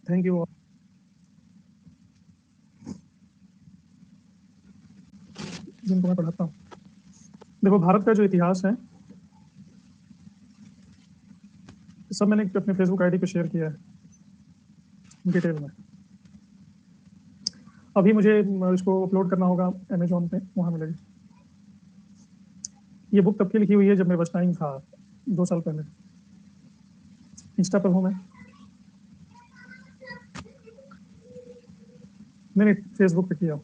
Thank you. जिनको मैं पढ़ाता हूँ, देखो भारत का जो इतिहास है सब मैंने अपने फेसबुक आईडी पे शेयर किया है डिटेल में। अभी मुझे इसको अपलोड करना होगा अमेजोन पे, वहाँ मिलेगी। ये बुक तब की लिखी हुई है जब मेरे पास टाइम था, 2 साल पहले। इंस्टा पर हूँ मैं, नहीं फेसबुक पे किया।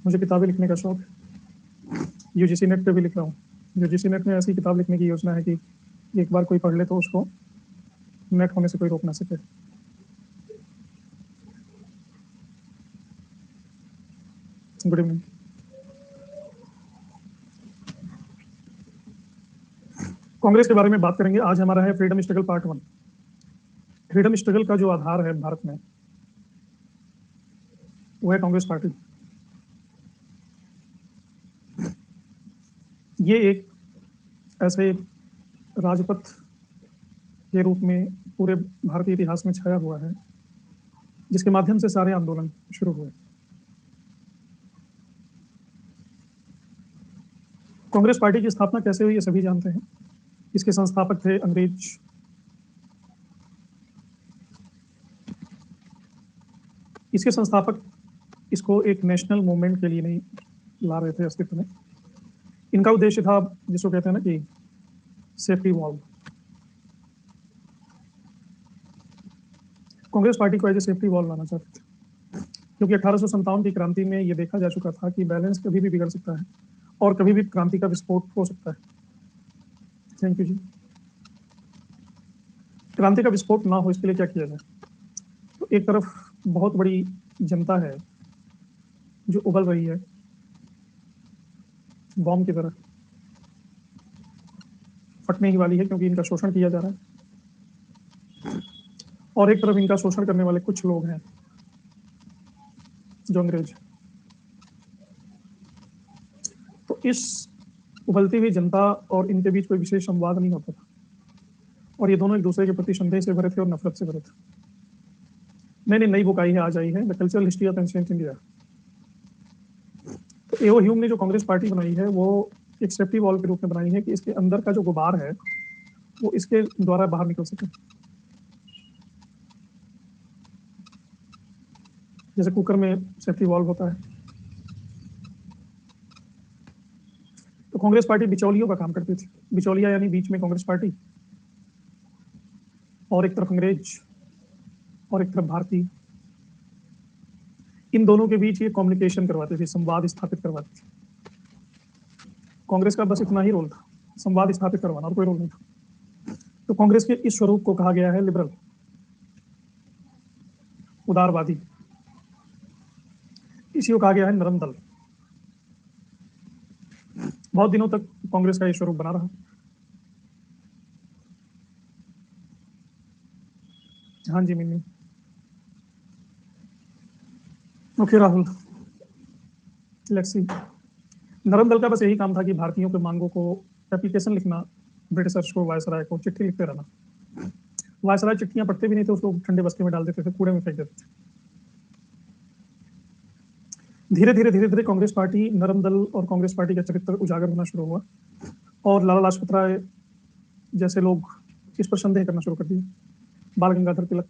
मुझे किताबें लिखने का शौक है, यूजीसी नेट पे भी लिख रहा हूँ। यूजीसी नेट में ऐसी किताब लिखने की योजना है कि एक बार कोई पढ़ ले तो उसको नेट होने से कोई रोक ना सके। Good evening. कांग्रेस के बारे में बात करेंगे। आज हमारा है freedom struggle part 1। Freedom struggle का जो आधार है भारत में वो है कांग्रेस पार्टी। ये एक ऐसे राजपथ के रूप में पूरे भारतीय इतिहास में छाया हुआ है जिसके माध्यम से सारे आंदोलन शुरू हुए। कांग्रेस पार्टी की स्थापना कैसे हुई ये सभी जानते हैं। इसके संस्थापक थे अंग्रेज। इसके संस्थापक इसको एक नेशनल मूवमेंट के लिए नहीं ला रहे थे अस्तित्व में। इनका उद्देश्य था जिसको कहते हैं ना कि सेफ्टी वॉल। कांग्रेस पार्टी को एज ए सेफ्टी वॉल लाना चाहते थे क्योंकि 1857 की क्रांति में ये देखा जा चुका था कि बैलेंस कभी भी बिगड़ सकता है और कभी भी क्रांति का विस्फोट हो सकता है। थैंक यू जी। क्रांति का विस्फोट ना हो इसके लिए क्या किया जाए? तो एक तरफ बहुत बड़ी जनता है जो उबल रही है बॉम्ब की तरह, फटने ही वाली है क्योंकि इनका शोषण किया जा रहा है। और एक तरफ इनका शोषण करने वाले कुछ लोग हैं जो अंग्रेज। तो इस उबलती हुई जनता और इनके बीच कोई विशेष संवाद नहीं होता था और ये दोनों एक दूसरे के प्रति संदेह से भरे थे और नफरत से भरे थे। मैंने नई बुक आई है, आज आई है, the cultural history of ancient India. तो एओ ह्यूम ने जो कांग्रेस पार्टी बनाई है वो एक सेफ्टी वॉल के रूप में बनाई है कि इसके अंदर का जो गुबार है वो इसके द्वारा बाहर निकल सके। जैसे कुकर में सेफ्टी वॉल्व होता है। तो कांग्रेस पार्टी बिचौलियों का काम करती थी। बिचौलिया यानी बीच में कांग्रेस पार्टी और एक तरफ अंग्रेज और एक तरफ भारतीय। इन दोनों के बीच ये कम्युनिकेशन करवाते थे, संवाद स्थापित करवाते थे। कांग्रेस का बस इतना ही रोल था, संवाद स्थापित करवाना, और कोई रोल नहीं था। तो कांग्रेस के इस स्वरूप को कहा गया है लिबरल, उदारवादी। इसी को कहा गया है नरम दल। बहुत दिनों तक कांग्रेस का ये स्वरूप बना रहा। हाँ जी Minni. Okay Rahul, let's see. नरम दल का बस यही काम था कि भारतीयों के मांगों को एप्लीकेशन लिखना, ब्रिटिशर्स को, वायसराय को चिट्ठी लिखते रहना। वायसराय चिट्ठियां पढ़ते भी नहीं थे, उसको ठंडे बस्ते में डाल देते थे, कूड़े में फेंक देते थे। धीरे धीरे कांग्रेस पार्टी, नरम दल और कांग्रेस पार्टी का चरित्र उजागर होना शुरू हुआ और लाला लाजपत राय जैसे लोग इस पर संदेह करना शुरू कर दिए। बाल गंगाधर तिलक,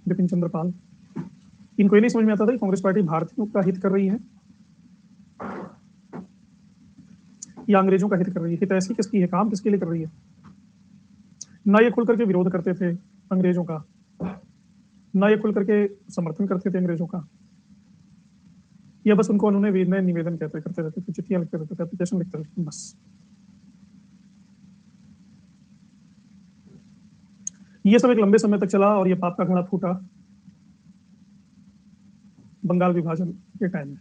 बिपिन चंद्र पाल, इनको ये नहीं समझ में आता था कि कांग्रेस पार्टी भारतीयों का हित कर रही है या अंग्रेजों का हित कर रही है। हित ऐसी किसकी है, काम किसके लिए कर रही है? ना ये खुल करके विरोध करते थे अंग्रेजों का, ना ये खुल करके समर्थन करते थे अंग्रेजों का, या बस उनको उन्होंने विनय निवेदन कहते करते रहते थे, चिट्ठियां लिखते रहते थे, एप्लीकेशन लिखते रहते थे, बस। ये सब एक लंबे समय तक चला और ये पाप का घड़ा फूटा बंगाल विभाजन के टाइम में,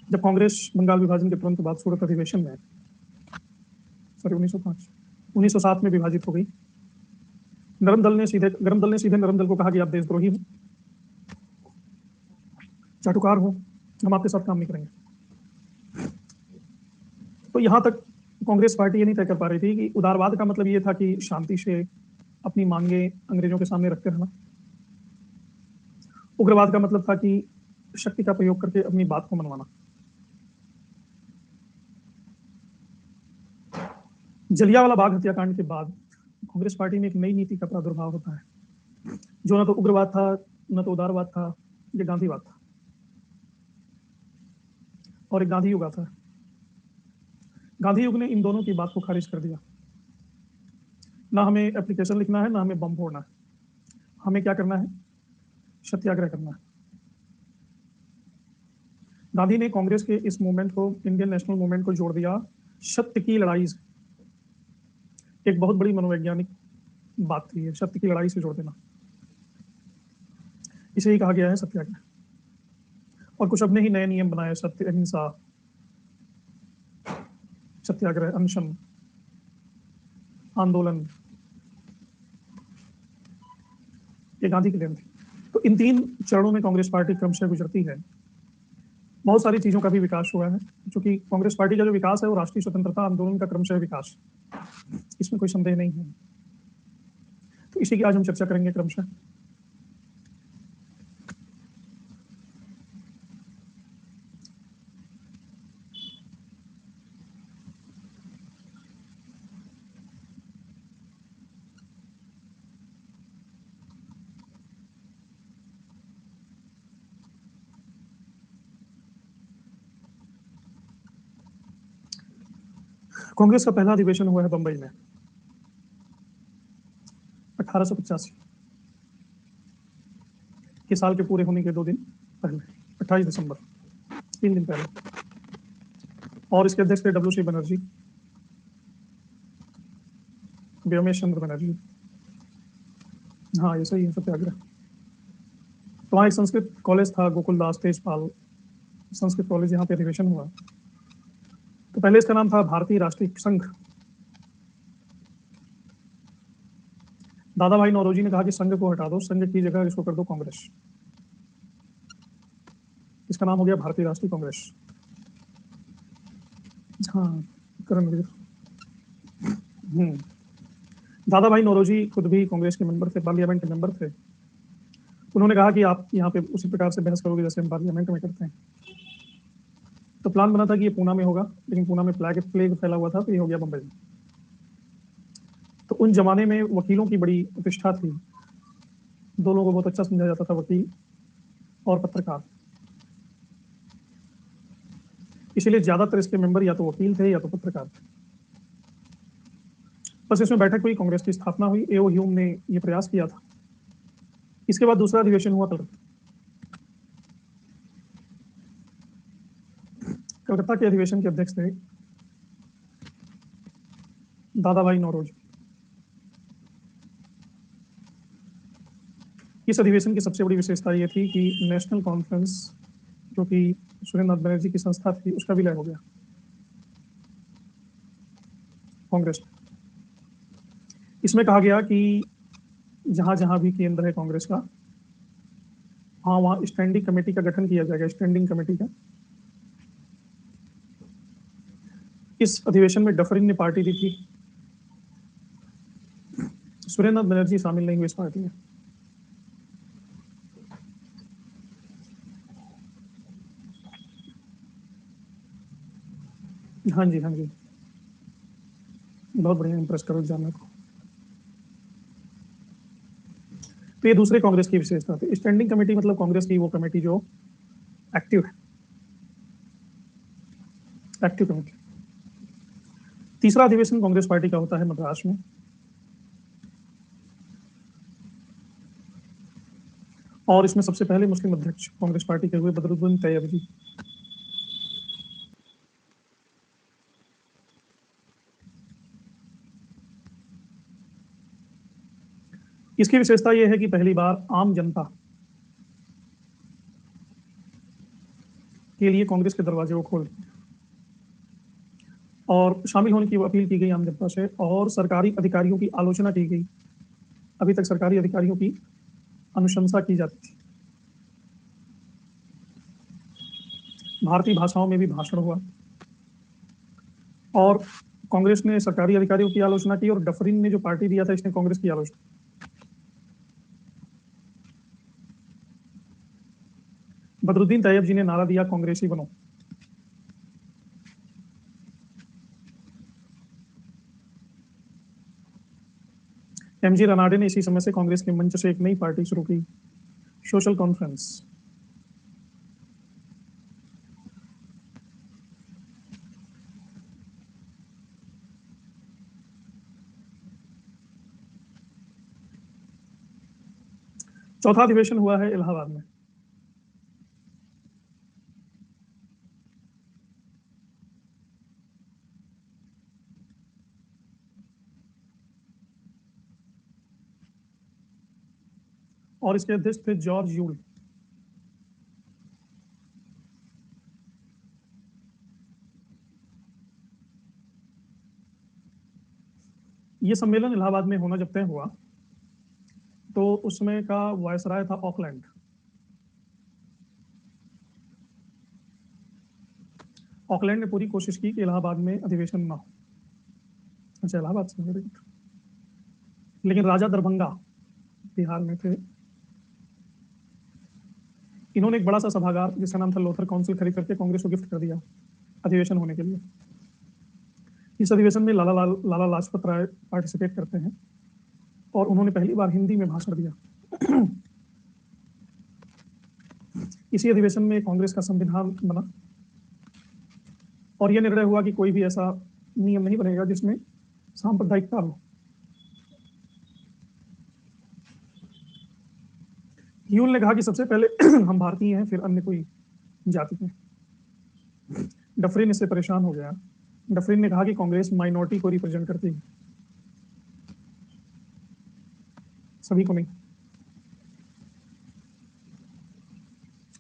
जब कांग्रेस बंगाल विभाजन के तुरंत बाद सूरत अधिवेशन में, सॉरी 1907 में विभाजित हो गई। गरम दल ने सीधे नरम दल को कहा कि आप देशद्रोही हो, चाटुकार हो, हम आपके साथ काम नहीं करेंगे। तो यहां तक कांग्रेस पार्टी ये नहीं तय कर पा रही थी कि उदारवाद का मतलब ये था कि शांति से अपनी मांगे अंग्रेजों के सामने रखते रहना। उग्रवाद का मतलब था कि शक्ति का प्रयोग करके अपनी बात को मनवाना। जलियांवाला बाग हत्याकांड के बाद कांग्रेस पार्टी में एक नई नीति का प्रादुर्भाव होता है, जो न तो उग्रवाद था, न तो उदारवाद था, ये गांधीवाद था और एक गांधी युग आता है। गांधी युग ने इन दोनों की बात को खारिज कर दिया। ना हमें एप्लीकेशन लिखना है, ना हमें बम फोड़ना है, हमें क्या करना है, सत्याग्रह करना है। गांधी ने कांग्रेस के इस मूवमेंट को, इंडियन नेशनल मूवमेंट को जोड़ दिया सत्य की लड़ाई से। एक बहुत बड़ी मनोवैज्ञानिक बात थी ये, सत्य की लड़ाई से जोड़ देना। इसे ही कहा गया है सत्याग्रह। और कुछ अपने ही नए नियम बनाए, सत्य, अहिंसा, सत्याग्रह, अनशन, आंदोलन। ये गांधी की देन थी। तो इन 3 चरणों में कांग्रेस पार्टी क्रमशः गुजरती है। बहुत सारी चीजों का भी विकास हुआ है, क्योंकि कांग्रेस पार्टी का जो विकास है वो राष्ट्रीय स्वतंत्रता आंदोलन का क्रमशः विकास, इसमें कोई संदेह नहीं है। तो इसी की आज हम चर्चा करेंगे क्रमशः। कांग्रेस का पहला अधिवेशन हुआ है बंबई में 1885 के साल के पूरे होने के 2 दिन पहले, 28 दिसंबर, 3 दिन पहले। और इसके अध्यक्ष थे डब्ल्यू सी बनर्जी, व्योमेश चंद्र बनर्जी। हाँ, ये सही है, सत्याग्रह। तो वहाँ एक संस्कृत कॉलेज था, गोकुलदास तेजपाल संस्कृत कॉलेज, यहाँ पे अधिवेशन हुआ। तो पहले इसका नाम था भारतीय राष्ट्रीय संघ। दादा भाई नौरोजी ने कहा कि संघ को हटा दो, संघ की जगह इसको कर दो कांग्रेस। इसका नाम हो गया भारतीय राष्ट्रीय कांग्रेस। हाँ, करणवीर। दादा भाई नौरोजी खुद भी कांग्रेस के मेंबर थे, पार्लियामेंट के मेंबर थे। उन्होंने कहा कि आप यहाँ पे उसी प्रकार से बहस करोगे जैसे हम पार्लियामेंट में करते हैं। तो प्लान बना था कि ये पूना में होगा, लेकिन पूना में प्लेग फैला हुआ था, तो ये हो गया बंबई में। तो उन जमाने में वकीलों की बड़ी प्रतिष्ठा थी। 2 लोगों को बहुत अच्छा समझा जाता था, वकील और पत्रकार। इसीलिए ज्यादातर इसके मेंबर या तो वकील थे या तो पत्रकार थे। बस इसमें बैठक हुई, कांग्रेस की स्थापना हुई। एओ ह्यूम ने यह प्रयास किया था। इसके बाद दूसरा अधिवेशन हुआ कलकत्ता के अधिवेशन के अध्यक्ष थे दादा भाई नौरोजी। इस अधिवेशन की सबसे बड़ी विशेषता यह थी कि नेशनल कॉन्फ्रेंस, जो कि सुरेंद्र नाथ बनर्जी की संस्था थी, उसका विलय हो गया कांग्रेस में। इसमें कहा गया कि जहां जहां भी केंद्र है कांग्रेस का, हाँ, वहां स्टैंडिंग कमेटी का गठन किया जाएगा, स्टैंडिंग कमेटी का। इस अधिवेशन में डफरिन ने पार्टी दी थी, सुरेंद्र नाथ बनर्जी शामिल नहीं हुए इस पार्टी में। हाँ जी, हाँ जी, बहुत बढ़िया, इंप्रेस करो एग्जामिनर को। तो ये दूसरे कांग्रेस की विशेषता थी। स्टैंडिंग कमेटी मतलब कांग्रेस की वो कमेटी जो एक्टिव है, एक्टिव कमेटी। तीसरा अधिवेशन कांग्रेस पार्टी का होता है मद्रास में, और इसमें सबसे पहले मुस्लिम अध्यक्ष कांग्रेस पार्टी के हुए बदरुद्दीन तैयब जी। इसकी विशेषता यह है कि पहली बार आम जनता के लिए कांग्रेस के दरवाजे को खोल दिए और शामिल होने की अपील की गई आम जनता से, और सरकारी अधिकारियों की आलोचना की गई। अभी तक सरकारी अधिकारियों की अनुशंसा की जाती थी। भारतीय भाषाओं में भी भाषण हुआ, और कांग्रेस ने सरकारी अधिकारियों की आलोचना की, और डफरिन ने जो पार्टी दिया था, इसने कांग्रेस की आलोचना। बदरुद्दीन तैयब जी ने नारा दिया कांग्रेसी बनो। एमजी रनाडे ने इसी समय से कांग्रेस के मंच से एक नई पार्टी शुरू की, सोशल कॉन्फ्रेंस। चौथा अधिवेशन हुआ है इलाहाबाद में। और इसके अध्यक्ष थे जॉर्ज यूल। ये सम्मेलन इलाहाबाद में होना जब तय हुआ तो उसमें का वायसराय था ऑकलैंड। ऑकलैंड ने पूरी कोशिश की कि इलाहाबाद में अधिवेशन ना हो। अच्छा, इलाहाबाद से, वेरी गुड। लेकिन राजा दरभंगा बिहार में थे, इन्होंने एक बड़ा सा सभागार जिसका नाम था लोथर काउंसिल खरीद करके कांग्रेस को गिफ्ट कर दिया अधिवेशन होने के लिए। इस अधिवेशन में लाला लाजपत राय पार्टिसिपेट करते हैं और उन्होंने पहली बार हिंदी में भाषण दिया। इसी अधिवेशन में कांग्रेस का संविधान बना और यह निर्णय हुआ कि कोई भी ऐसा नियम नहीं बनेगा जिसमें सांप्रदायिकता हो। ह्यूल ने कहा कि सबसे पहले हम भारतीय हैं, फिर अन्य कोई जाति हैं। डफरिन इससे परेशान हो गया। डफरिन ने कहा कि कांग्रेस माइनॉरिटी को रिप्रेजेंट करती है, सभी को नहीं।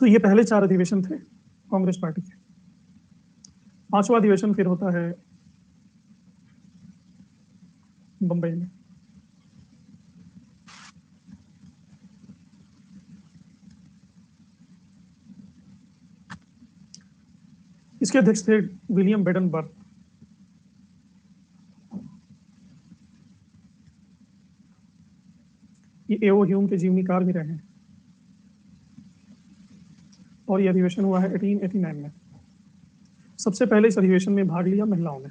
तो ये पहले 4 अधिवेशन थे कांग्रेस पार्टी के। 5वां अधिवेशन फिर होता है बंबई में। इसके अध्यक्ष थे विलियम बेडन बर्थ। ये एओ ह्यूम के जीवनीकार भी रहे हैं और यह अधिवेशन हुआ है 1889 में। सबसे पहले इस अधिवेशन में भाग लिया महिलाओं ने।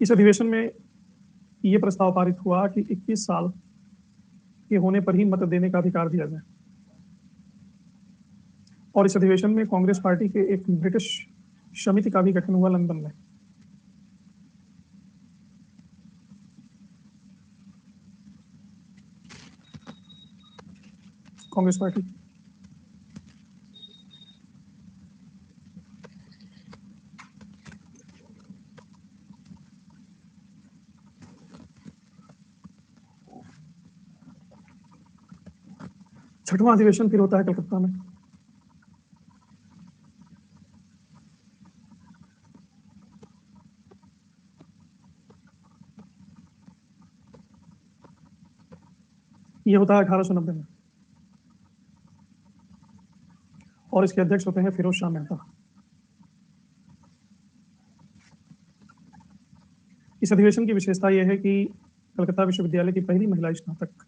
इस अधिवेशन में यह प्रस्ताव पारित हुआ कि 21 साल के होने पर ही मत देने का अधिकार दिया जाए। और इस अधिवेशन में कांग्रेस पार्टी के एक ब्रिटिश समिति का भी गठन हुआ लंदन में। कांग्रेस पार्टी छठवां अधिवेशन फिर होता है कलकत्ता में। यह होता है 1890 में और इसके अध्यक्ष होते हैं फिरोज शाह मेहता। इस अधिवेशन की विशेषता यह है कि कलकत्ता विश्वविद्यालय की पहली महिला स्नातक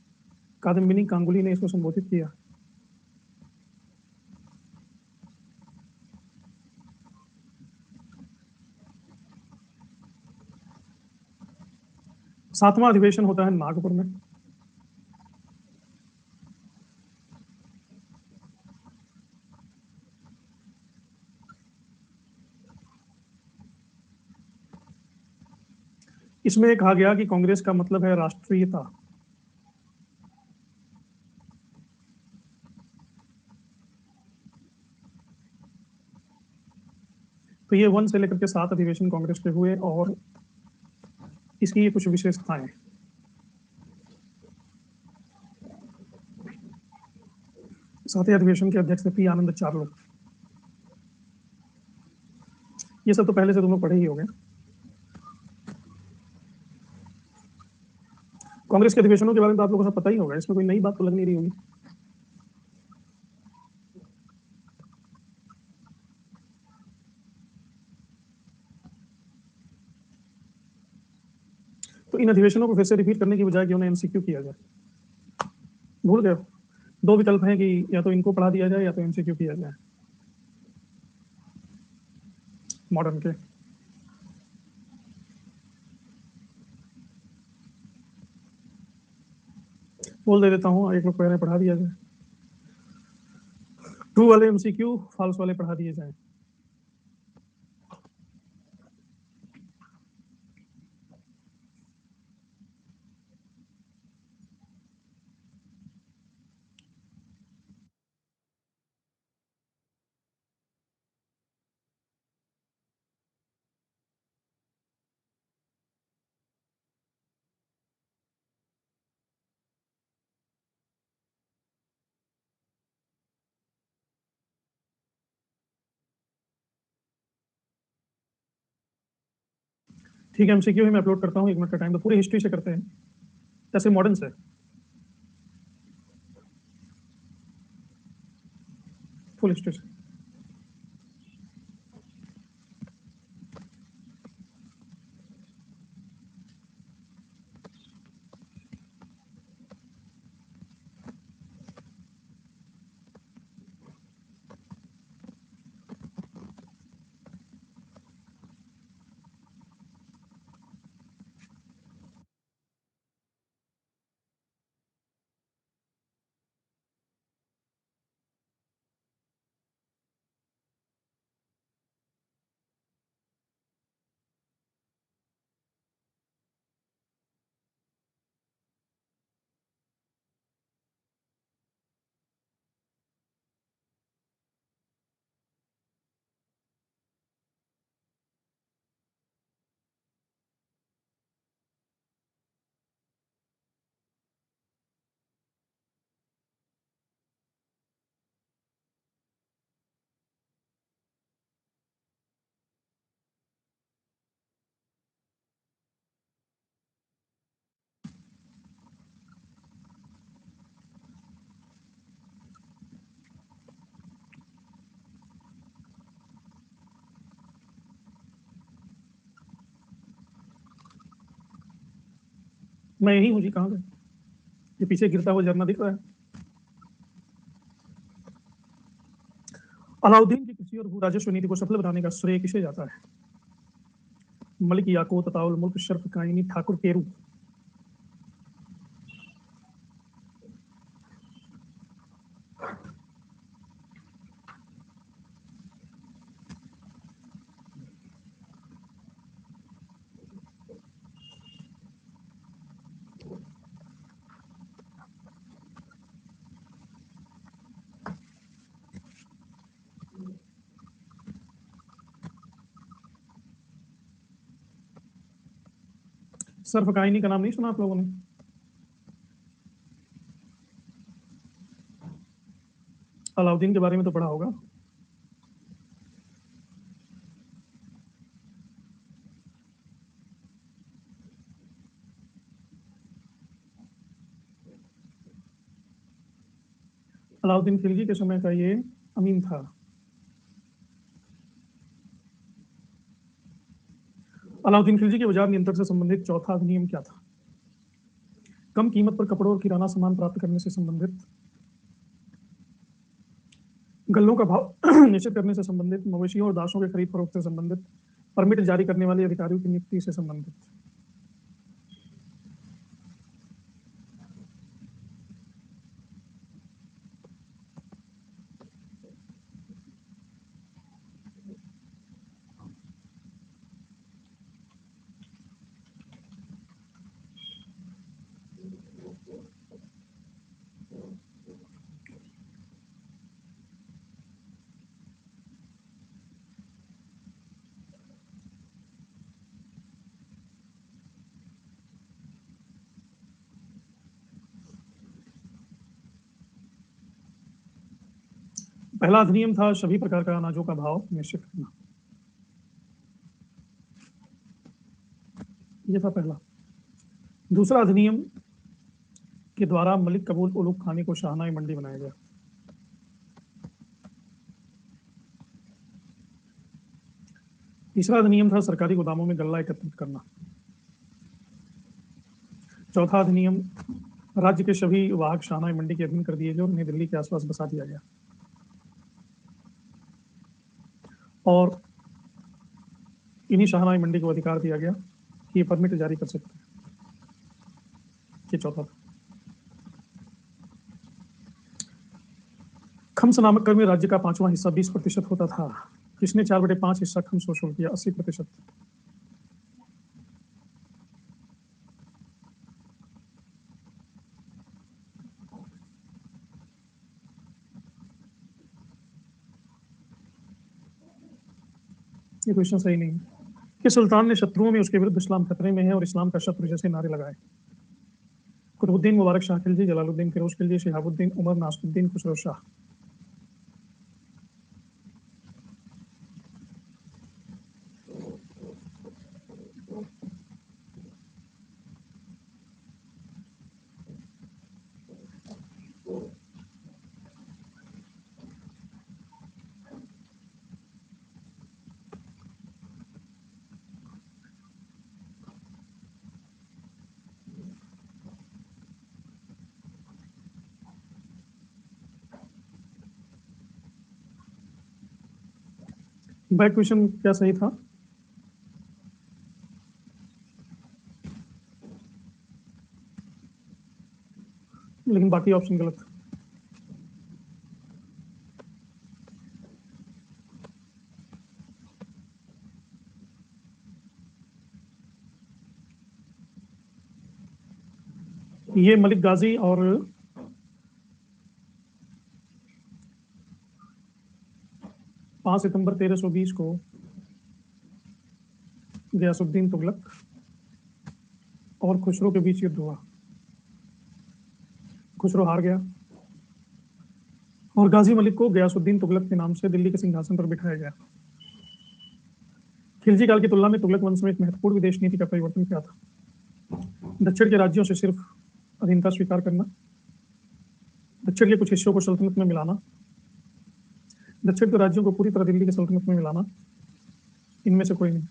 कादम्बिनी गांगुली ने इसको संबोधित किया। सातवां अधिवेशन होता है नागपुर में। इसमें कहा गया कि कांग्रेस का मतलब है राष्ट्रीयता। तो ये 1 से लेकर के 7 अधिवेशन कांग्रेस के हुए और इसकी ये कुछ विशेषताएं। सातवें अधिवेशन के अध्यक्ष थे पी आनंद चार्लो। ये सब तो पहले से तुम लोग पढ़े ही होंगे। कांग्रेस के अधिवेशनों के बारे में तो आप लोगों को सब पता ही होगा, इसमें कोई नई बात तो लग नहीं रही होगी। तो इन अधिवेशनों को फिर से रिपीट करने की बजाय क्यों ना एमसीक्यू किया जाए। भूल गए हो? दो विकल्प हैं कि या तो इनको पढ़ा दिया जाए या तो एमसीक्यू किया जाए मॉडर्न के। बोल दे देता हूँ, एक लोग कह रहे हैं पढ़ा दिया जाए। ट्रू वाले एमसीक्यू, फॉल्स वाले पढ़ा दिए जाए। ठीक है, एमसीक्यू ही मैं अपलोड करता हूँ, 1 मिनट का टाइम, तो पूरी हिस्ट्री से करते हैं, जैसे मॉडर्न से, फुल हिस्ट्री से। मैं यही हूँ जी, कहाँ गए? ये पीछे गिरता हुआ झरना दिख रहा है। अलाउद्दीन की कृषि और भू राजस्व नीति को सफल बनाने का श्रेय किसे जाता है? मलिक याकूत, अताउल मुल्क, शर्फ काइनी, ठाकुर केरू। सर्फ काइनी का नाम नहीं सुना आप लोगों ने? अलाउद्दीन के बारे में तो पढ़ा होगा। अलाउद्दीन खिलजी के समय का ये अमीन था। अलाउद्दीन खिलजी के बाजार नियंत्रण से संबंधित चौथा अधिनियम क्या था? कम कीमत पर कपड़ों और किराना सामान प्राप्त करने से संबंधित, गल्लों का भाव निश्चित करने से संबंधित, मवेशियों और दासों के खरीद फरोख्त से संबंधित, परमिट जारी करने वाले अधिकारियों की नियुक्ति से संबंधित। पहला अधिनियम था सभी प्रकार का अनाजों का भाव निश्चित करना, ये था पहला। दूसरा अधिनियम के द्वारा मलिक कबूल उलूक खानी को शाहनाई मंडी बनाया गया। तीसरा अधिनियम था सरकारी गोदामों में गल्ला एकत्रित करना। चौथा अधिनियम राज्य के सभी वाहक शाहनाई मंडी के अधीन कर दिए गए और उन्हें दिल्ली के आसपास बसा दिया गया। और इन्हीं शाहनाई मंडी को अधिकार दिया गया कि ये परमिट जारी कर सकते हैं। ये चौथा था। खम्स नामक कर में राज्य का 5वां हिस्सा 20% होता था। किसने 4/5 हिस्सा खम्स वसूल किया? 80%। ये क्वेश्चन सही नहीं है। कि सुल्तान ने शत्रुओं में उसके विरुद्ध इस्लाम खतरे में है और इस्लाम का शत्रु जैसे नारे लगाए? कुतुबुद्दीन मुबारक शाह खिलजी, जलालुद्दीन फिरोज खिलजी, शिहाबुद्दीन उमर, नासिरुद्दीन खुसरो शाह। बैक क्वेश्चन क्या सही था? लेकिन बाकी ऑप्शन गलत था। ये मलिक गाजी और 5 सितंबर 1320 को गयासुद्दीन तुगलक और खुसरो के बीच युद्ध हुआ। खुसरो हार गया और गाजी मलिक को गयासुद्दीन तुगलक के नाम से दिल्ली के सिंहासन पर बिठाया गया। खिलजी काल की तुलना में तुगलक वंश में एक महत्वपूर्ण विदेश नीति का परिवर्तन क्या था? दक्षिण के राज्यों से सिर्फ अधीनता स्वीकार करना, दक्षिण के कुछ हिस्सों को सल्तनत में मिलाना, दक्षिण के राज्यों को पूरी तरह दिल्ली की सल्तनत में मिलाना, इनमें से कोई नहीं।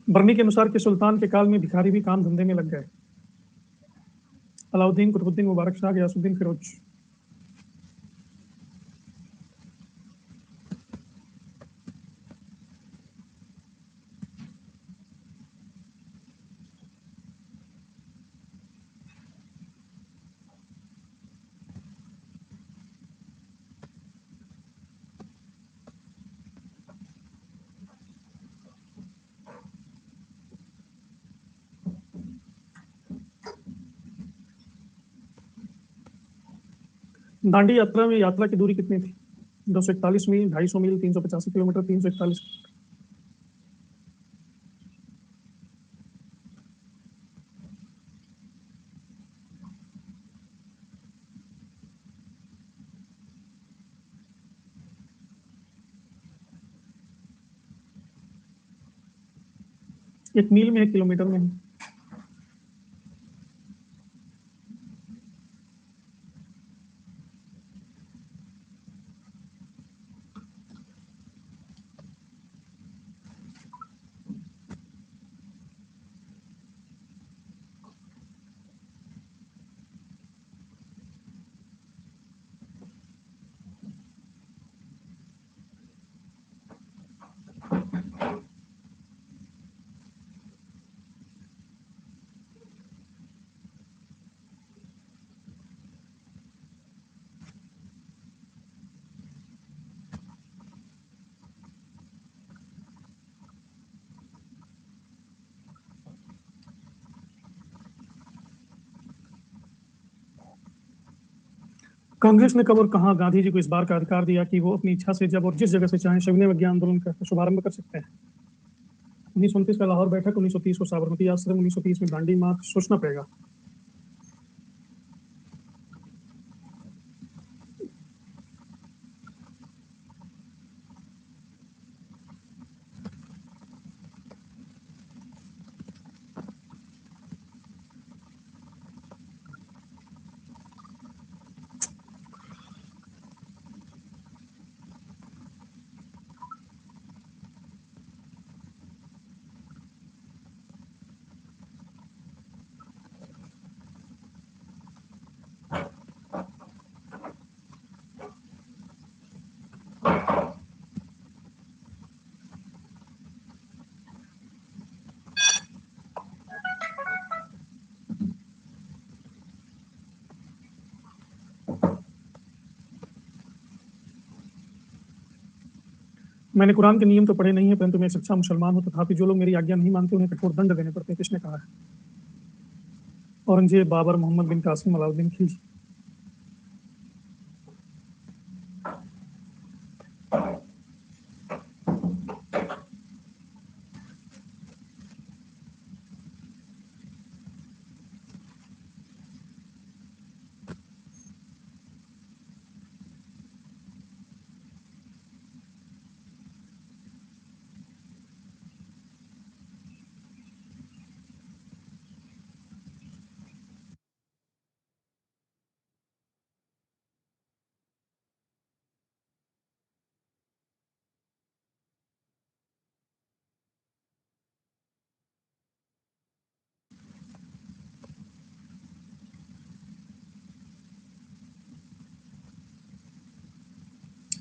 बर्नी के अनुसार के सुल्तान के काल में भिखारी भी काम धंधे में लग गए? अलाउद्दीन, कुतुबुद्दीन मुबारक शाह, गयासुद्दीन फिरोज। दांडी यात्रा में यात्रा की दूरी कितनी थी? 241 मील, 250 मील, 385 किलोमीटर, 341। 1 मील में 1 किलोमीटर में है। कांग्रेस ने कब और कहां गांधी जी को इस बार का अधिकार दिया कि वो अपनी इच्छा से जब और जिस जगह से चाहे सविनय विज्ञान आंदोलन का शुभारंभ कर सकते हैं? 1929 का लाहौर बैठक, 1930 को साबरमती आश्रम, 1930 में दांडी मार्च। सोचना पड़ेगा। मैंने कुरान के नियम तो पढ़े नहीं है, परंतु मैं एक सच्चा मुसलमान हूँ, तथापि जो लोग मेरी आज्ञा नहीं मानते उन्हें कठोर दंड देने पड़ते हैं। किसने कहा है? औरंगजेब, बाबर, मोहम्मद बिन कासिम, अलाउद्दीन खिलजी।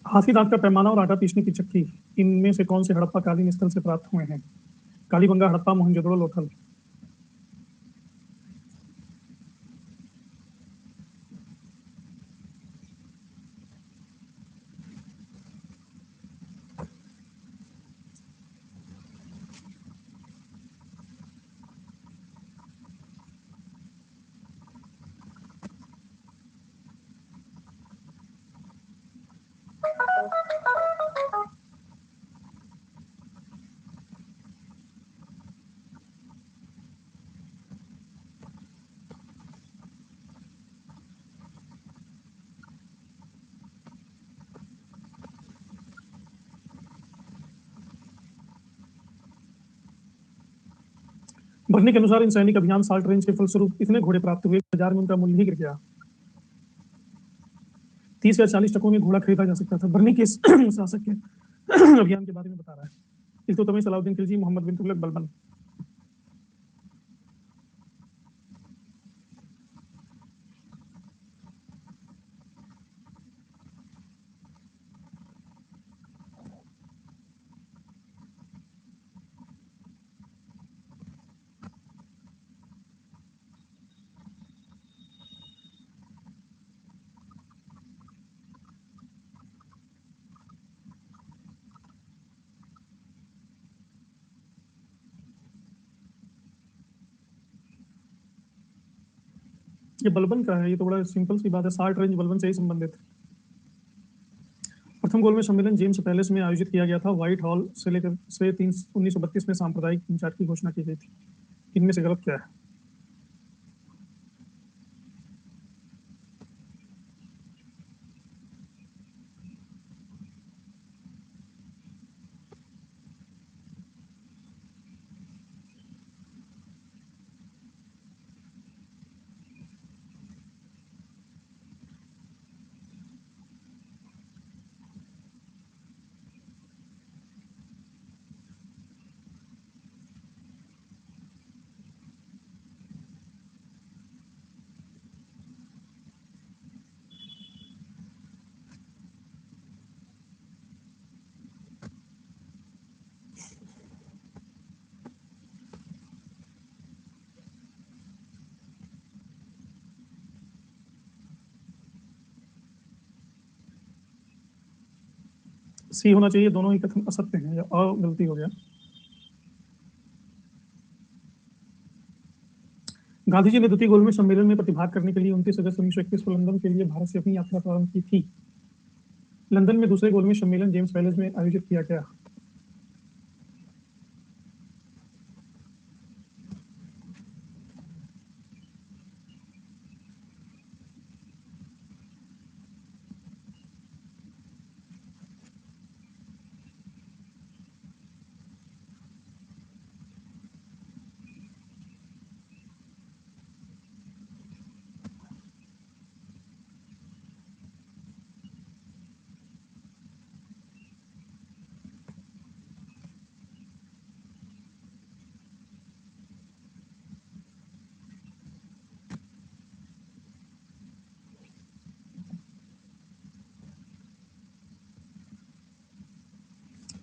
हाथी दांत का पैमाना और आटा पीसने की चक्की, इनमें से कौन से हड़प्पा कालीन स्थल से प्राप्त हुए हैं? कालीबंगा, हड़प्पा, मोहनजोदड़ो, लोथल। भरने के अनुसार इन सैनिक अभियान साल्ट रेंज के फलस्वरूप इतने घोड़े प्राप्त हुए, बाजार में उनका मूल्य ही गिर गया। 30 या 40 टकों में घोड़ा खरीदा जा सकता था। बर्नी के शासक के अभियान के बारे में बता रहा है। इल्तुतमिश, अलाउद्दीन खिलजी, मोहम्मद बिन तुगलक, बलबन। ये बलबन का है, ये तो बड़ा सिंपल सी बात है, साल्ट रेंज बलबन से ही संबंधित है। प्रथम गोलमेज सम्मेलन जेम्स पैलेस में आयोजित किया गया था। व्हाइट हॉल से लेकर 1932 में सांप्रदायिक संचार की घोषणा की गई थी। इनमें से गलत क्या है? सी होना चाहिए, दोनों ही कथन असत्य हैं, या गलती हो गया। गांधी जी ने द्वितीय गोलमेज सम्मेलन में प्रतिभाग करने के लिए 29 अगस्त 1921 को लंदन के लिए भारत से अपनी यात्रा प्रारंभ की थी। लंदन में दूसरे गोलमेज सम्मेलन जेम्स पैलेस में आयोजित किया गया।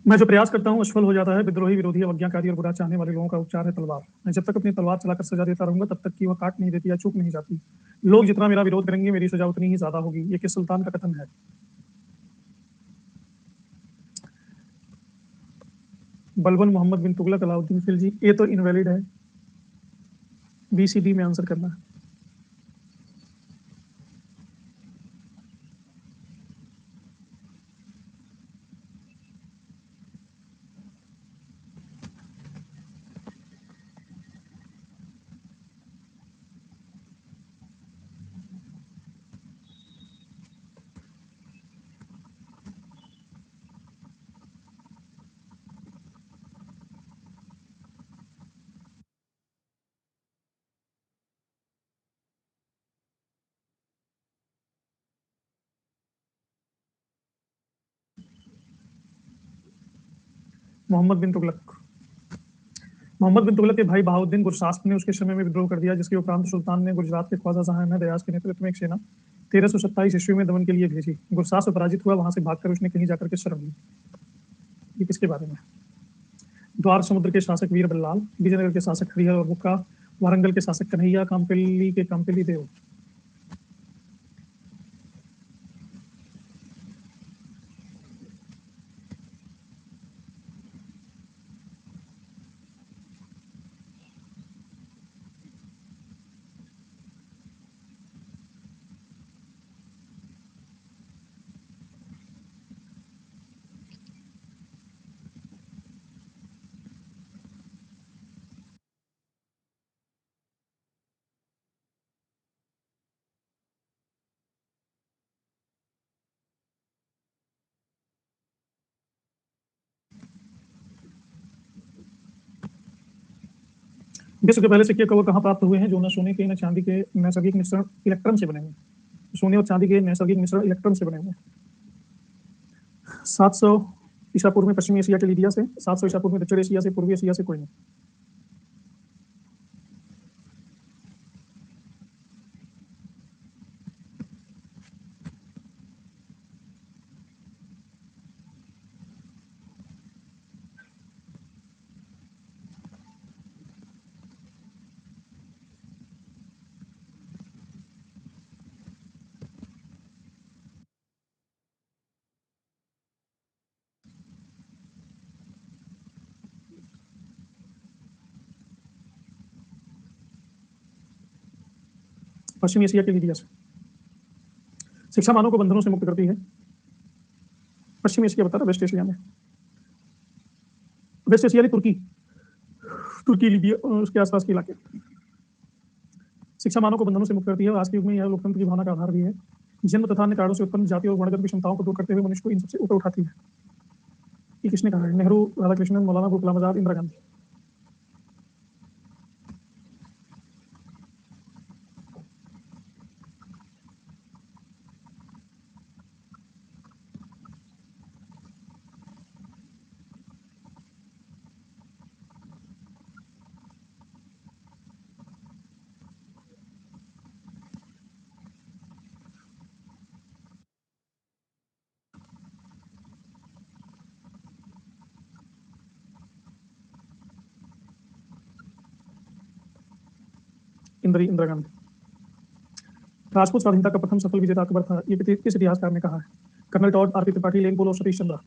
मैं जो प्रयास करता हूँ असफल हो जाता है। विद्रोही, विरोधी, अवज्ञाकारी और बुरा चाहने वाले लोगों का उपचार है तलवार। मैं जब तक अपनी तलवार चलाकर सजा देता रहूंगा, तब तक कि वह काट नहीं देती या चूक नहीं जाती। लोग जितना मेरा विरोध करेंगे, मेरी सजा उतनी ही ज्यादा होगी। ये किस सुल्तान का कथन है? बलबन मोहम्मद बिन तुगलक अलाउद्दीन खिलजी, ए तो इनवैलिड है, बी सी डी में आंसर करना है। मोहम्मद बिन तुगलक। मोहम्मद बिन तुगलक के भाई बहाउद्दीन गुरशास्प ने उसके समय में विद्रोह कर दिया, जिसके उपरांत सुल्तान ने गुजरात के ख्वाजा जहां अहमद अयाज के नेतृत्व में एक सेना 1327 ईस्वी में दमन के लिए भेजी। गुरशास्प पराजित हुआ, वहां से भागकर उसने कहीं जाकर के शरण ली। ये किसके बारे में? द्वार समुद्र के शासक वीर बल्लाल, विजयनगर के शासक हरिहर और बुक्का, वारंगल के शासक कन्हैया, काम्पिल्ली के काम्पिल्ली देव। विश्व के पहले सिक्के कवर कहाँ प्राप्त हुए हैं, जो न सोने के न चांदी के नैसर्गिक मिश्रण इलेक्ट्रॉन से बने हुए? सोने और चांदी के नैसर्गिक मिश्रण इलेक्ट्रॉन से बने हुए। 700 ईसा पूर्व में पश्चिमी एशिया के लीबिया से, 700 ईसा पूर्व में दक्षिण एशिया से, पूर्वी एशिया से कोई नहीं। पश्चिमी एशिया के लीबिया से। शिक्षा मानव को बंधनों से मुक्त करती है। पश्चिमी एशिया बता रहा, वेस्ट एशिया में। वेस्ट एशिया तुर्की, तुर्की लीबिया उसके आसपास के इलाके। शिक्षा मानव को बंधनों से मुक्त करती है और आज के युग में यह लोकतंत्र की भावना का आधार भी है। जन्म तथा अन्य कारणों से उत्पन्न जाति और वर्णगत विषमताओं को दूर करते हुए मनुष्य को इन सबसे ऊपर उठाती है। ये किसने कहा है? नेहरू, राधाकृष्णन, मौलाना अबुल कलाम आजाद, इंदिरा गांधी। इंदिरा गांधी। राजपूत स्वाधीनता का प्रथम सफल विजेता अकबर था, ये किस इतिहासकार ने कहा है? कर्नल टॉड, आरपी त्रिपाठी, लेन पोल और सतीश चंद्र।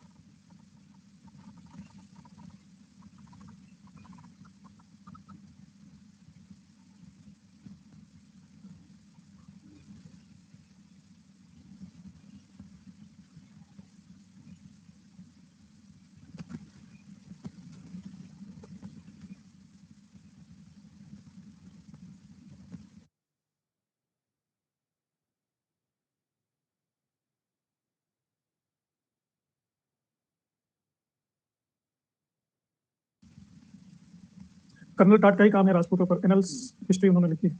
कर्नल टॉड का ही काम है राजपूतों पर, एनल्स हिस्ट्री उन्होंने लिखी है।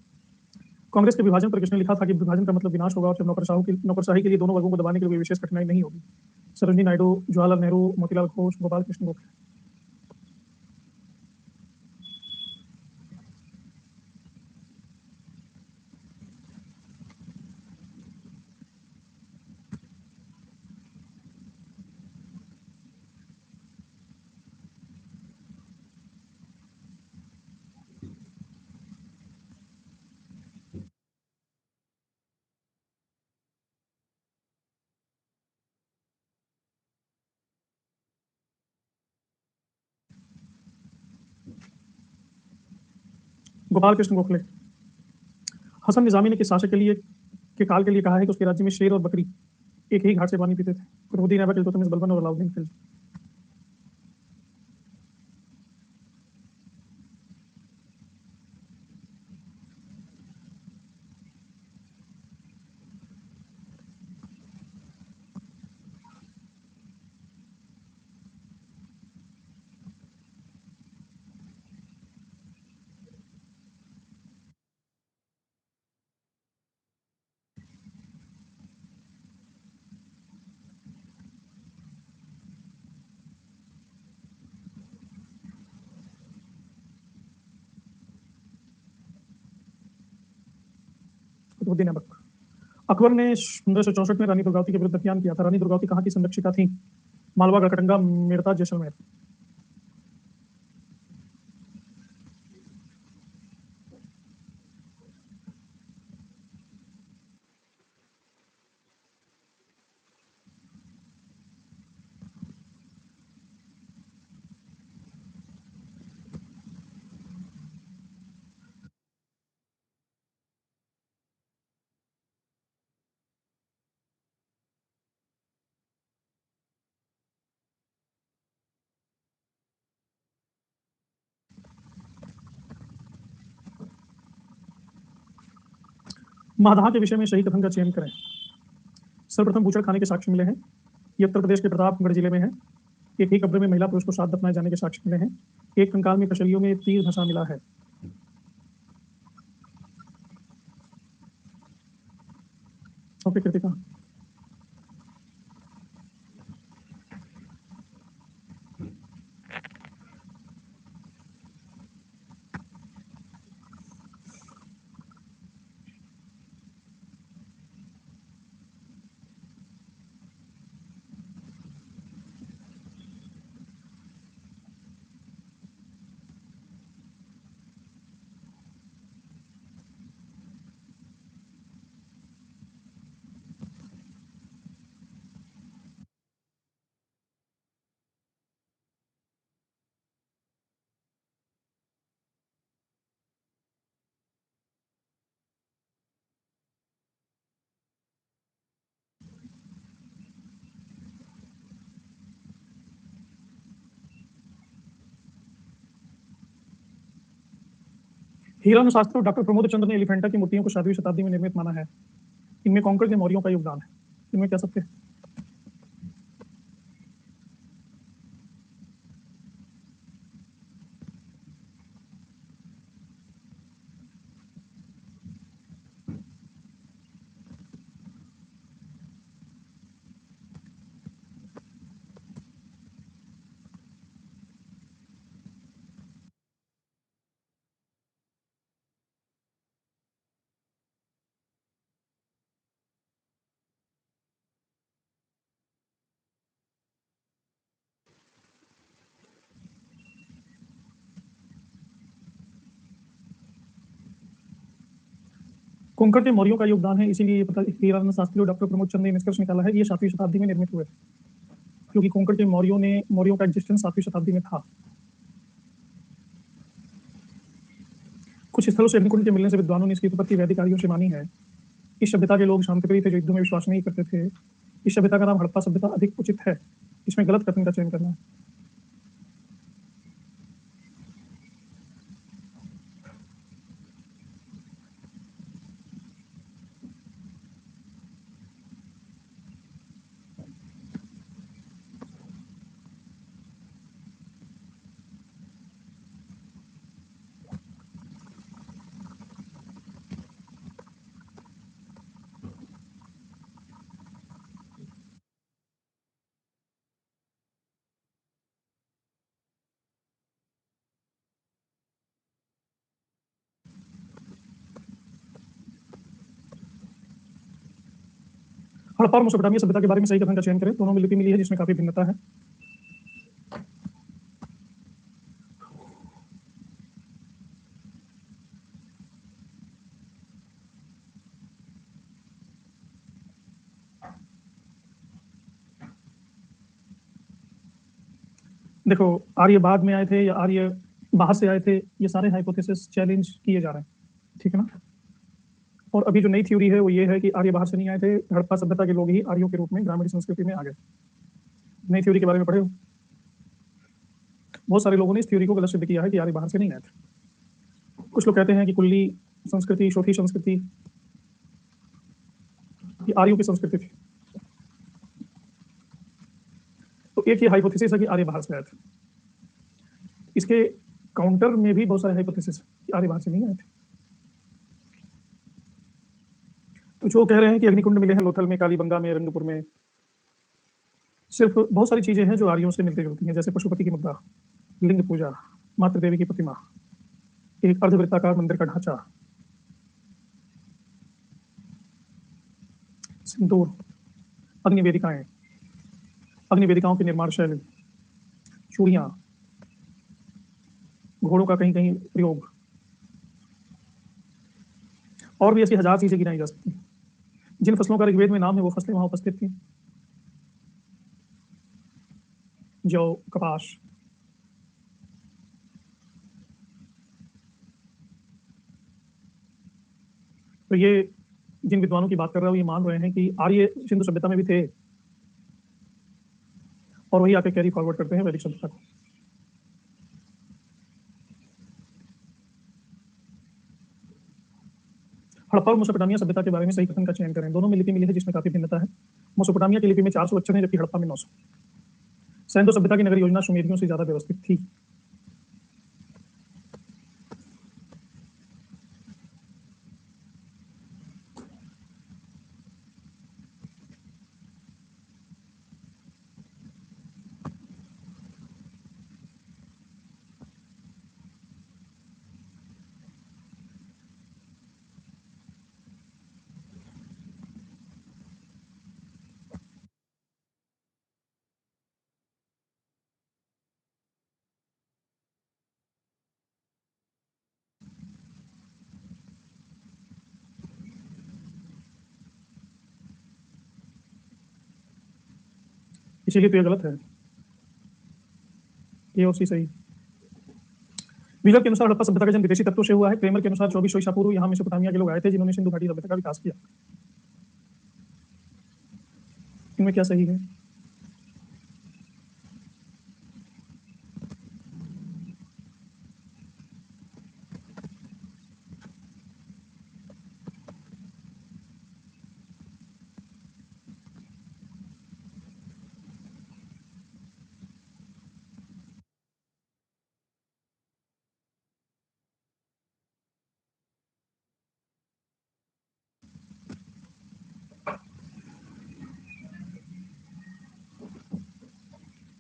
कांग्रेस के विभाजन पर किसने लिखा था कि विभाजन का मतलब विनाश होगा और जब नौकरशाही के लिए दोनों वर्गों को दबाने के लिए कोई विशेष कठिनाई नहीं होगी? सरोजिनी नायडू, जवाहरलाल नेहरू, मोतीलाल घोष, गोपाल कृष्ण गोखले। गोपाल कृष्ण गोखले। हसन निजामी ने किस शासक के काल के लिए कहा है कि उसके राज्य में शेर और बकरी एक ही घाट से पानी पीते थे? कुतुबुद्दीन ऐबक, इल्तुतमिश बलबन और अलाउद्दीन खिलजी। कुतुबुद्दीन ऐबक। अकबर ने 1564 में रानी दुर्गावती के विरुद्ध अभियान किया था। रानी दुर्गावती कहाँ की संरक्षिका थी? मालवा, गढ़कटंगा, मेड़ता, जैसलमेर। महादाह के विषय में सही कथन का चयन करें। सर्वप्रथम बूचड़ खाने के साक्ष्य मिले हैं। ये उत्तर प्रदेश के प्रतापगढ़ जिले में है। एक ही कब्र में महिला पुरुष को साथ दफनाए जाने के साक्ष्य मिले हैं। एक कंकाल में कशलियों में तीर धंसा मिला है। ओके कृतिका। हीरानु शास्त्री और डॉक्टर प्रमोद चंद्र ने एलिफेंटा की मूर्तियों को 7वीं शताब्दी में निर्मित माना है। इनमें कोंकण के मौर्यों का योगदान है। इनमें क्या सत्य है? कोंकण के मौर्यों का योगदान है, इसीलिए ये पता हीरानु शास्त्री और डॉक्टर प्रमोद चंद्र ने निष्कर्ष निकाला है कि ये 7वीं शताब्दी में निर्मित हुए थे, क्योंकि कोंकण के मौर्यों का एग्जिस्टेंस 7वीं शताब्दी में था। कुछ स्थलों से अग्निकुंड के मिलने से विद्वानों ने इसकी उत्पत्ति वैदिक आर्यों से मानी है। इस सभ्यता के लोग शांतिप्रिय थे, जो युद्धों में विश्वास नहीं करते थे। इस सभ्यता का नाम हड़प्पा सभ्यता अधिक उचित है। इसमें गलत कथन का चयन करना है। हड़प्पा और मेसोपोटामिया सभ्यता के बारे में सही कथन का चयन करें। दोनों में लिपि मिली है, जिसमें काफी भिन्नता है। देखो, आर्य बाद में आए थे या आर्य बाहर से आए थे, ये सारे हाइपोथेसिस चैलेंज किए जा रहे हैं, ठीक है ना। और अभी जो नई थ्योरी है वो ये है कि आर्य बाहर से नहीं आए थे, हड़प्पा सभ्यता के लोग ही आर्यों के रूप में ग्रामीण संस्कृति में आ गए। नई थ्योरी के बारे में पढ़े हो? बहुत सारे लोगों ने इस थ्योरी को गलत सिद्ध किया है कि आर्य बाहर से नहीं आए थे। कुछ लोग कहते हैं कि कुल्ली संस्कृति, शोथी संस्कृति, ये आर्यों की संस्कृति थी। तो एक ही हाइपोथेसिस है कि आर्य बाहर से आए थे। इसके काउंटर में भी बहुत सारे हाइपोथेसिस कि आर्य बाहर से नहीं आए थे। तो जो कह रहे हैं कि अग्निकुंड मिले हैं लोथल में, कालीबंगा में, रंगपुर में, सिर्फ बहुत सारी चीजें हैं जो आर्यों से मिलती जुलती हैं, जैसे पशुपति की मुद्रा, लिंग पूजा, मातृ देवी की प्रतिमा, एक अर्धवृत्ताकार मंदिर का ढांचा, सिंदूर, अग्नि वेदिकाएं, अग्नि वेदिकाओं की निर्माण शैली, चूड़ियां, घोड़ों का कहीं कहीं प्रयोग, और भी ऐसी हजार चीजें गिनाई जा सकती हैं। जिन फसलों का ऋग्वेद में नाम है वो फसलें वहां उपस्थित थी, जौ, कपास। तो ये जिन विद्वानों की बात कर रहा हूँ ये मान रहे हैं कि आर्य सिंधु सभ्यता में भी थे, और वही आके कैरी फॉरवर्ड करते हैं वैदिक सभ्यता को। हड़प्पा और मेसोपोटामिया सभ्यता के बारे में सही कथन का चयन करें। दोनों में लिपि मिली है जिसमें काफी भिन्नता है। मेसोपोटामिया की लिपि में 400 अक्षर हैं, जबकि हड़प्पा में 900। सैंधो सभ्यता की नगर योजना सुमेरियों से ज्यादा व्यवस्थित थी। इसीलिए तो ये गलत है, ये और सी सही। व्हीलर के अनुसार हड़प्पा सभ्यता का जन्म विदेशी तत्वों से हुआ है। क्रेमर के अनुसार 2400 ईसा पूर्व यहाँ मेसोपोटामिया के लोग आए थे जिन्होंने सिंधु घाटी सभ्यता का विकास किया। इनमें क्या सही है?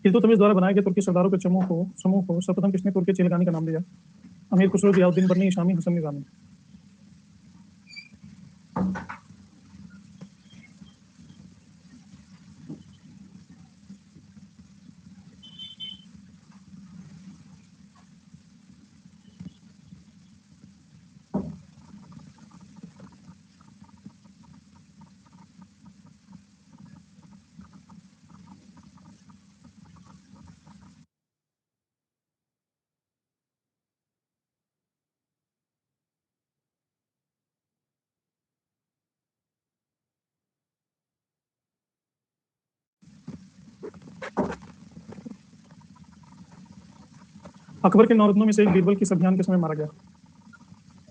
इल्तुतमिश द्वारा बनाए गए तुर्की सरदारों के समूह को सर्वप्रथम किसने तुर्की चेलगानी का नाम दिया? अमीर खुसरो, जियाउद्दीन बर्नी, शामी, हसन निजामी। अकबर के नौरत्नों में से एक बीरबल किस अभियान के समय मारा गया?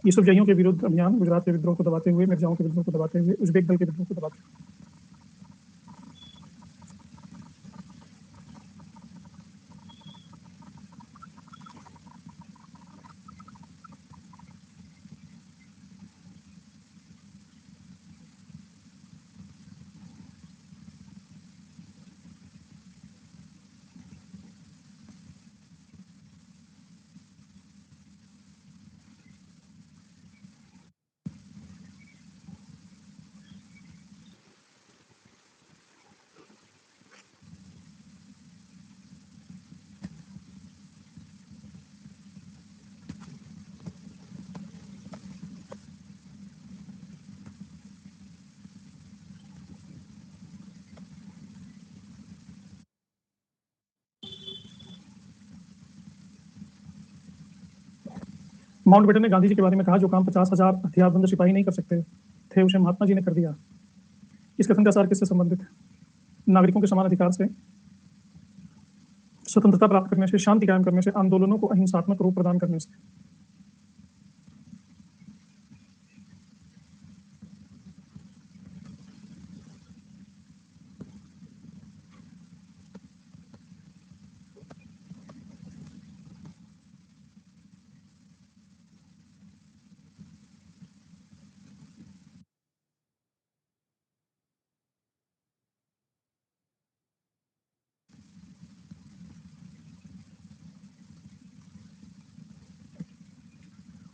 यूसुफ जहियों के विरुद्ध अभियान, गुजरात के विद्रोह को दबाते हुए, मिर्जाओं के विद्रोह को दबाते हुए, उज्बेक दल के विद्रोह को दबाते हुए। माउंटबेटन ने गांधी जी के बारे में कहा, जो काम 50,000 हथियारबंद सिपाही नहीं कर सकते थे, उसे महात्मा जी ने कर दिया। इस कथन का सार किससे संबंधित है? नागरिकों के समान अधिकार से, स्वतंत्रता प्राप्त करने से, शांति कायम करने से, आंदोलनों को अहिंसात्मक रूप प्रदान करने से।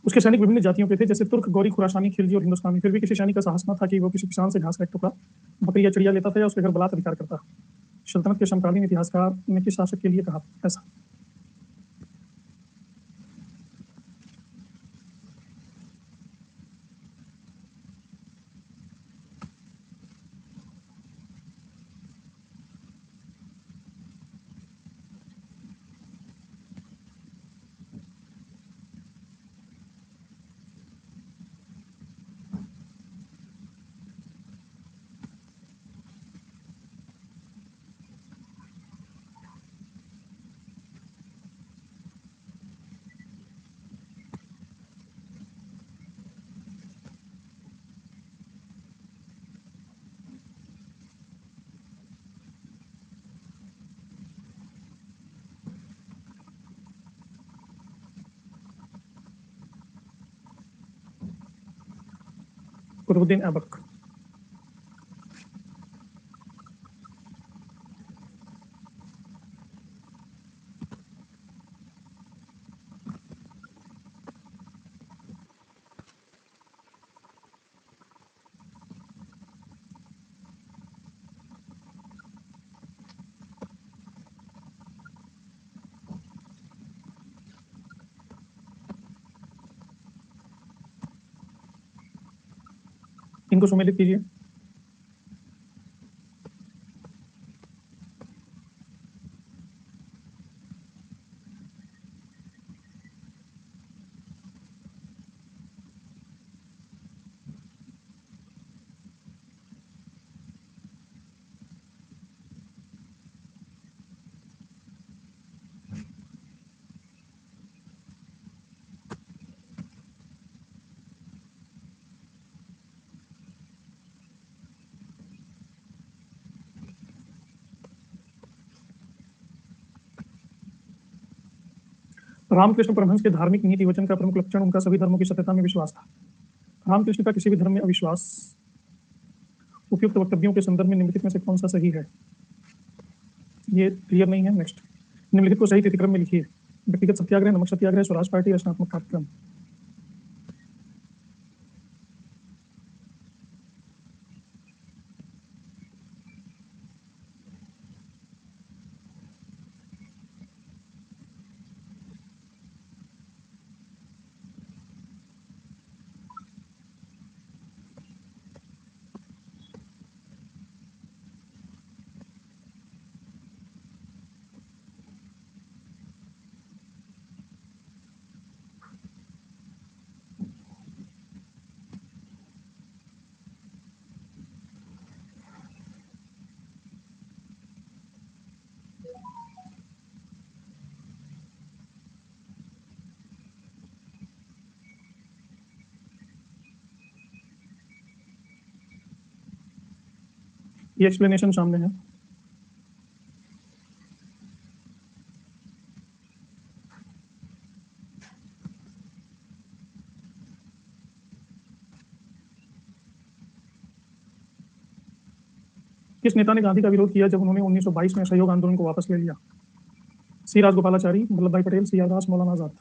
उसके सैनिक विभिन्न जातियों के थे, जैसे तुर्क, गौरी, खुरासानी, खिलजी और हिंदुस्तानी। फिर भी किसी सैनिक का साहस न था कि वो किसी किसान से घास का एक टुकड़ा, बकरी या चिड़िया लेता था या उसके घर बलात् अधिकार करता। सल्तनत के समकालीन इतिहासकार ने किस शासक के लिए कहा ऐसा? कुतुबुद्दीन ऐबक। इनको सुमेलित कीजिए। रामकृष्ण परमहंस के धार्मिक नीति वचन का प्रमुख लक्षण उनका सभी धर्मों की सत्यता में विश्वास था। रामकृष्ण का किसी भी धर्म में अविश्वास उपयुक्त वक्तव्यों के संदर्भ में निम्नलिखित में से कौन सा सही है? ये क्लियर नहीं है। नेक्स्ट। निम्नलिखित को सही तिथिक्रम में लिखिए। व्यक्तिगत सत्याग्रह, नमक सत्याग्रह, स्वराज पार्टी, रचनात्मक कार्यक्रम। ये एक्सप्लेनेशन सामने है। किस नेता ने गांधी का विरोध किया जब उन्होंने 1922 में असहयोग आंदोलन को वापस ले लिया? सी राजगोपालाचारी, वल्लभ भाई पटेल, सी आर दास, मौलाना आजाद।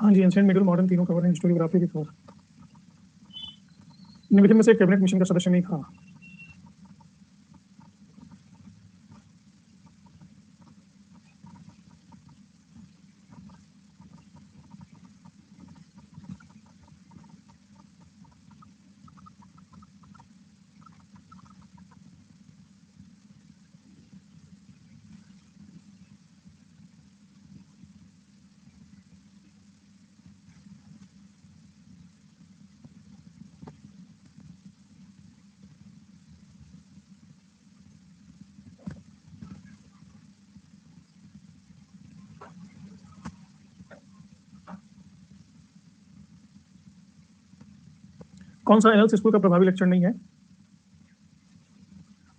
हाँ जी, एंशिएंट, मिडल, मॉडर्न तीनों कवर हैं, हिस्टोरियोग्राफी भी कवर। निम्नलिखित में से कैबिनेट मिशन का सदस्य नहीं था। कौन सा एनएल्स स्कूल का प्रभावी लेक्चर नहीं है?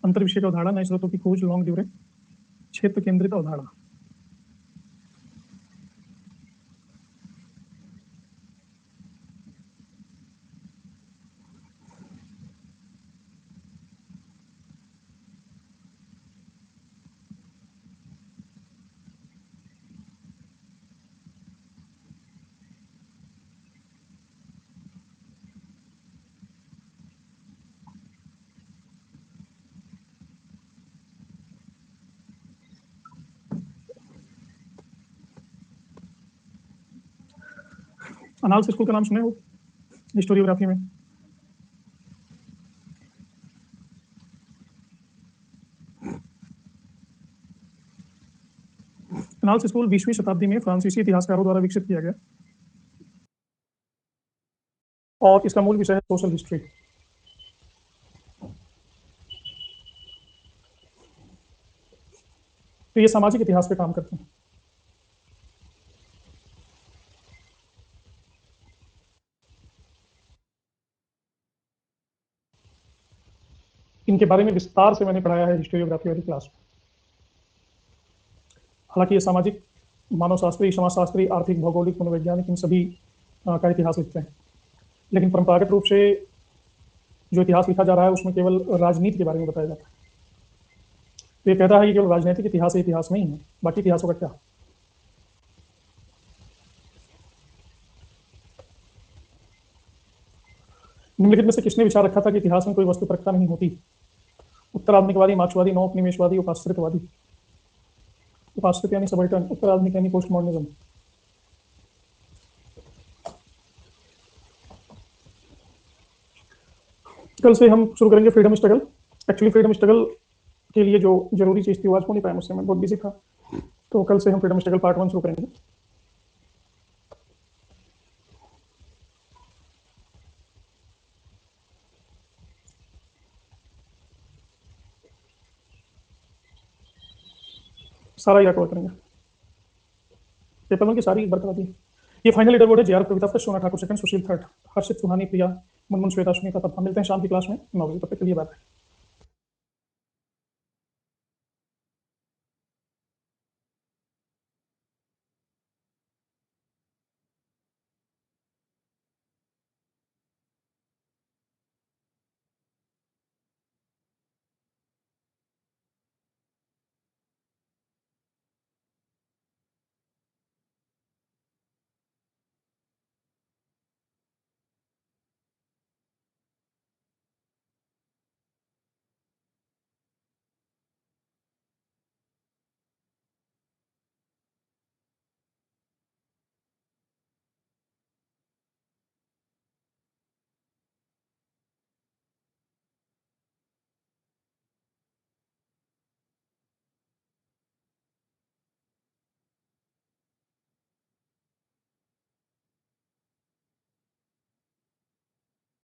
अंतर विषय का अवधारणा, नए स्रोतों की खोज, लॉन्ग ड्यूरे, क्षेत्र केंद्रित अवधारणा। अनाल्स स्कूल का नाम सुने हो हिस्टोरियोग्राफी में? अनाल्स स्कूल 20वीं शताब्दी में फ्रांसीसी इतिहासकारों द्वारा विकसित किया गया और इसका मूल विषय है सोशल हिस्ट्री। तो ये सामाजिक इतिहास पे काम करते हैं। इनके बारे में विस्तार से मैंने पढ़ाया है हिस्टोरियोग्राफी वाली क्लास में। हालांकि ये सामाजिक, मानवशास्त्री, समाजशास्त्री, आर्थिक, भौगोलिक, मनोवैज्ञानिक, इन सभी का इतिहास लिखते हैं, लेकिन परंपरागत रूप से जो इतिहास लिखा जा रहा है उसमें केवल राजनीति के बारे में बताया जाता है। तो ये कहता है कि केवल राजनीतिक इतिहास है, इतिहास नहीं है, बाकी इतिहासों का क्या। निम्नलिखित में से किसने विचार रखा था कि इतिहास में कोई वस्तु परखता नहीं होती? उत्तर आधुनिकवादी, मार्क्सवादी, नव उपनिवेशवादी, उपाश्रितवादी। उपाश्रित यानी सबल्टन, उत्तर आधुनिक यानी पोस्ट मॉडर्निज्म। कल से हम शुरू करेंगे freedom struggle. Actually freedom struggle के लिए जो जरूरी चीज़ थी वो आज हो नहीं पाया मुझसे, मैं बहुत बिजी था। तो कल से हम फ्रीडम स्ट्रगल पार्ट 1 शुरू करेंगे। सारा याद कवर करेंगे, पेपर 1 की सारी बरकरार दी। ये फाइनल लीडर बोर्ड है। जे आर कविता फर्स्ट, सोना ठाकुर सेकंड, सुशील थर्ड, हर्षित सुहानी, प्रिया, मुनमुन, श्वेता, सुनीता। तब हम मिलते हैं शाम की क्लास में 9 बजे। तब तक के लिए बाय।